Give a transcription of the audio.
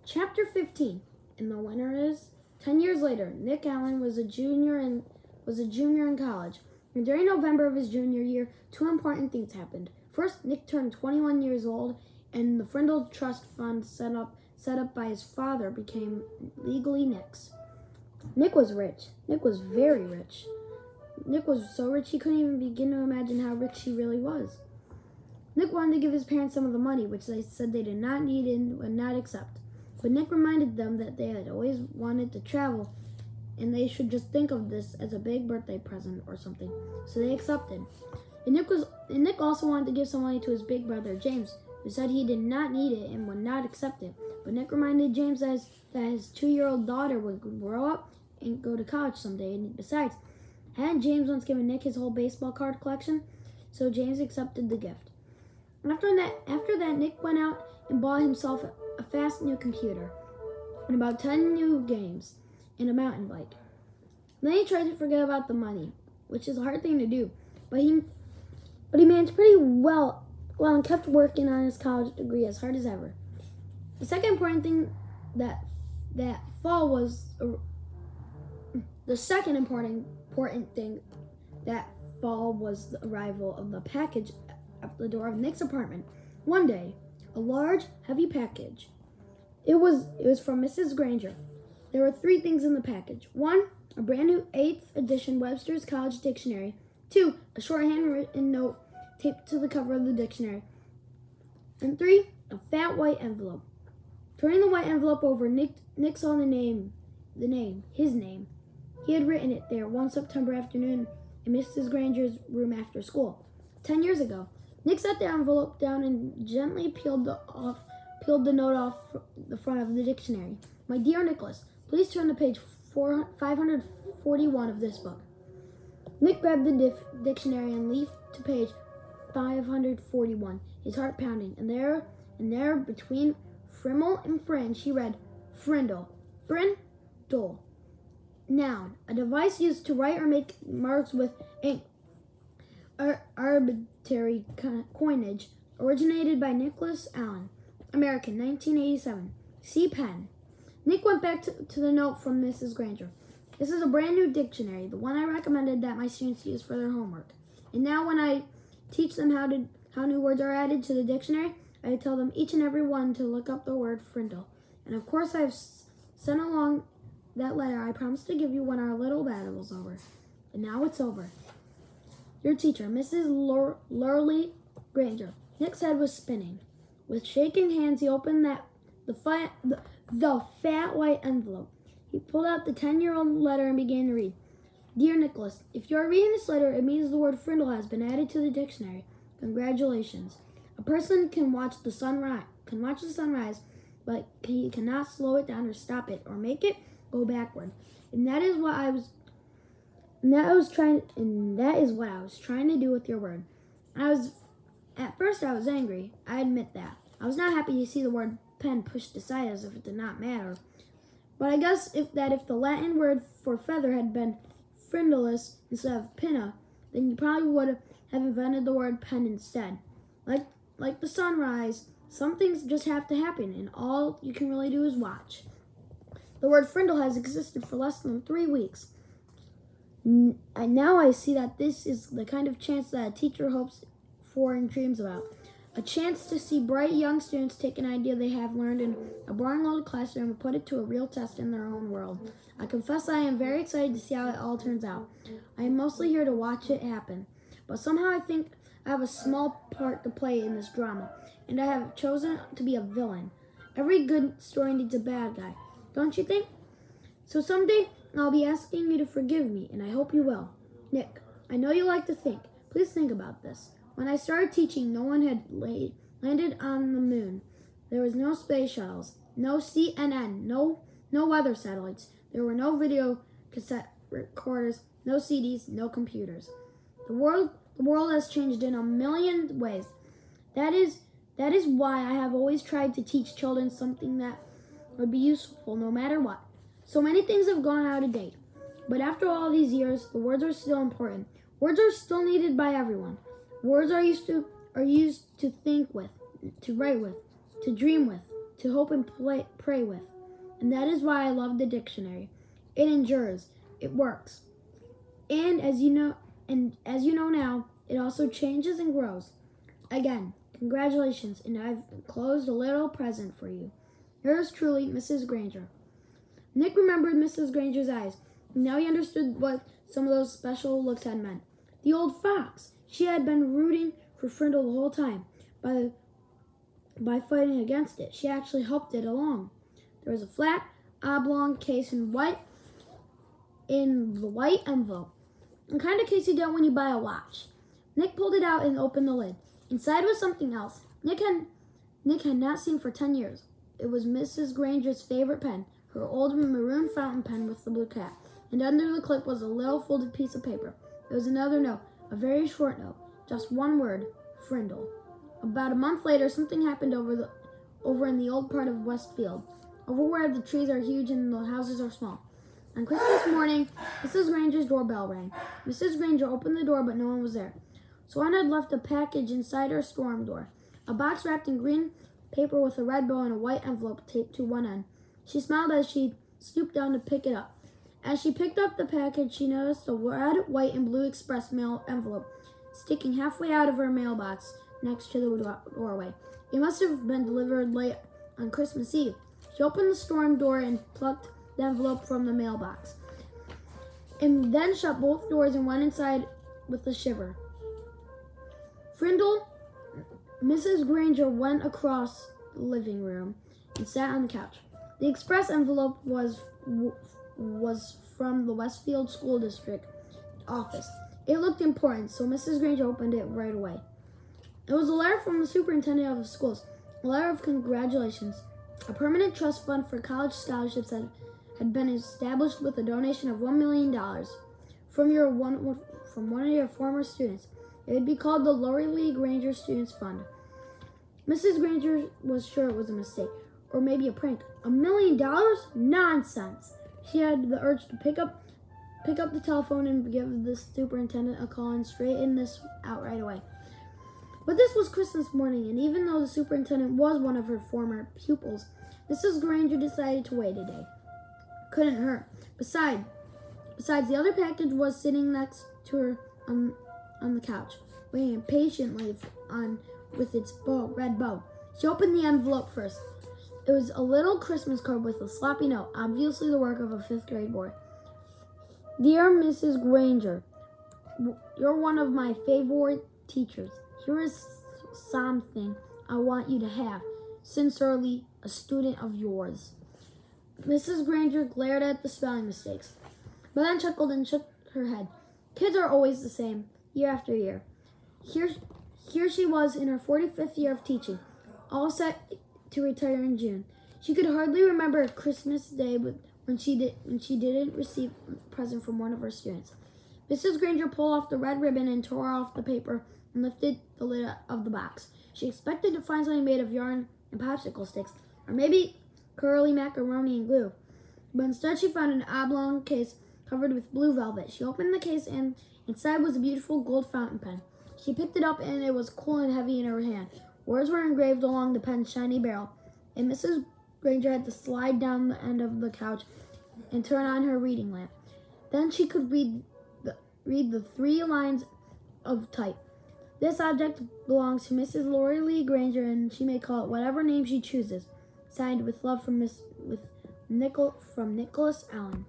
Chapter 15. And the winner is 10 years later. Nick Allen was a junior in college. And during November of his junior year, two important things happened. First, Nick turned 21 years old, and the Frindle Trust Fund set up by his father became legally Nick's. Nick was rich. Nick was very rich. Nick was so rich he couldn't even begin to imagine how rich he really was. Nick wanted to give his parents some of the money, which they said they did not need and would not accept. But Nick reminded them that they had always wanted to travel, and they should just think of this as a big birthday present or something. So they accepted. And Nick also wanted to give some money to his big brother, James, who said he did not need it and would not accept it. But Nick reminded James that his 2-year-old daughter would grow up and go to college someday. And besides, hadn't James once given Nick his whole baseball card collection? So James accepted the gift. After that, Nick went out and bought himself a fast new computer and about 10 new games and a mountain bike. Then he tried to forget about the money, which is a hard thing to do, but he managed pretty well and kept working on his college degree as hard as ever. The second important thing the second important thing that fall was the arrival of the package at the door of Nick's apartment. One day, a large, heavy package. It was from Mrs. Granger. There were 3 things in the package. 1, a brand new 8th edition Webster's College Dictionary. 2, a short handwritten note taped to the cover of the dictionary. And 3, a fat white envelope. Turning the white envelope over, Nick saw his name. He had written it there one September afternoon in Mrs. Granger's room after school. 10 years ago. Nick set the envelope down and gently peeled the note off the front of the dictionary. My dear Nicholas, please turn to page 541 of this book. Nick grabbed the dictionary and leafed to page 541, his heart pounding. And there between Frimmel and Fringe, he read Frindle. Frindle. Noun, a device used to write or make marks with ink. Arbitrary coinage, originated by Nicholas Allen, American, 1987. See pen. Nick went back to the note from Mrs. Granger. This is a brand new dictionary, the one I recommended that my students use for their homework. And now when I teach them how new words are added to the dictionary, I tell them each and every one to look up the word Frindle. And of course I've sent along that letter I promised to give you when our little battle's over. And now it's over. Your teacher, Mrs. Lurley Granger. Nick's head was spinning. With shaking hands, he opened the fat white envelope. He pulled out the 10-year-old letter and began to read. Dear Nicholas, if you are reading this letter, it means the word Frindle has been added to the dictionary. Congratulations. A person can watch the sunrise, but he cannot slow it down or stop it or make it go backward. And that is what I was trying to do with your word. At first I was angry. I admit that. I was not happy to see the word pen pushed aside as if it did not matter. But I guess if the Latin word for feather had been frindulus instead of pinna, then you probably would have invented the word pen instead. Like the sunrise, some things just have to happen, and all you can really do is watch. The word frindle has existed for less than 3 weeks. And now I see that this is the kind of chance that a teacher hopes for and dreams about. A chance to see bright young students take an idea they have learned in a boring old classroom and put it to a real test in their own world. I confess I am very excited to see how it all turns out. I am mostly here to watch it happen. But somehow I think I have a small part to play in this drama, and I have chosen to be a villain. Every good story needs a bad guy, don't you think? So someday I'll be asking you to forgive me, and I hope you will. Nick, I know you like to think. Please think about this. When I started teaching, no one had landed on the moon. There was no space shuttles, no CNN, no weather satellites. There were no video cassette recorders, no CDs, no computers. The world has changed in a million ways. That is why I have always tried to teach children something that would be useful no matter what. So many things have gone out of date. But after all these years, the words are still important. Words are still needed by everyone. Words are used to think with, to write with, to dream with, to hope and pray with. And that is why I love the dictionary. It endures. It works. And as you know now, it also changes and grows. Again, congratulations, and I've closed a little present for you. Yours truly, Mrs. Granger. Nick remembered Mrs. Granger's eyes, and now he understood what some of those special looks had meant. The old fox. She had been rooting for Frindle the whole time. By fighting against it, she actually helped it along. There was a flat, oblong case in the white envelope. The kind of case you get when you buy a watch. Nick pulled it out and opened the lid. Inside was something else Nick had not seen for 10 years. It was Mrs. Granger's favorite pen, her old maroon fountain pen with the blue cap. And under the clip was a little folded piece of paper. It was another note, a very short note, just one word, Frindle. About a month later, something happened over in the old part of Westfield, over where the trees are huge and the houses are small. On Christmas morning, Mrs. Granger's doorbell rang. Mrs. Granger opened the door, but no one was there. Someone had left a package inside her storm door, a box wrapped in green paper with a red bow and a white envelope taped to one end. She smiled as she stooped down to pick it up. As she picked up the package, she noticed a red, white, and blue express mail envelope sticking halfway out of her mailbox next to the doorway. It must have been delivered late on Christmas Eve. She opened the storm door and plucked the envelope from the mailbox, and then shut both doors and went inside with a shiver. Frindle, Mrs. Granger went across the living room and sat on the couch. The express envelope was from the Westfield School District office. It looked important, so Mrs. Granger opened it right away. It was a letter from the superintendent of the schools, a letter of congratulations. A permanent trust fund for college scholarships had been established with a donation of $1 million from one of your former students. It would be called the Lori Lee Granger Students Fund. Mrs. Granger was sure it was a mistake, or maybe a prank. $1 million? Nonsense! She had the urge to pick up the telephone and give the superintendent a call and straighten this out right away. But this was Christmas morning, and even though the superintendent was one of her former pupils, Mrs. Granger decided to wait a day. Couldn't hurt. Besides, the other package was sitting next to her on the couch, waiting impatiently with its red bow. She opened the envelope first. It was a little Christmas card with a sloppy note, obviously the work of a 5th grade boy. Dear Mrs. Granger, you're one of my favorite teachers. Here is something I want you to have. Sincerely, a student of yours. Mrs. Granger glared at the spelling mistakes, but then chuckled and shook her head. Kids are always the same, year after year. Here she was in her 45th year of teaching, all set to retire in June. She could hardly remember Christmas Day when she didn't receive a present from one of her students. Mrs. Granger pulled off the red ribbon and tore off the paper and lifted the lid of the box. She expected to find something made of yarn and popsicle sticks, or maybe curly macaroni and glue. But instead she found an oblong case covered with blue velvet. She opened the case and inside was a beautiful gold fountain pen. She picked it up and it was cool and heavy in her hand. Words were engraved along the pen's shiny barrel, and Mrs. Granger had to slide down the end of the couch and turn on her reading lamp. Then she could read the 3 lines of type. This object belongs to Mrs. Lori Lee Granger, and she may call it whatever name she chooses. Signed with love from Nicholas Allen.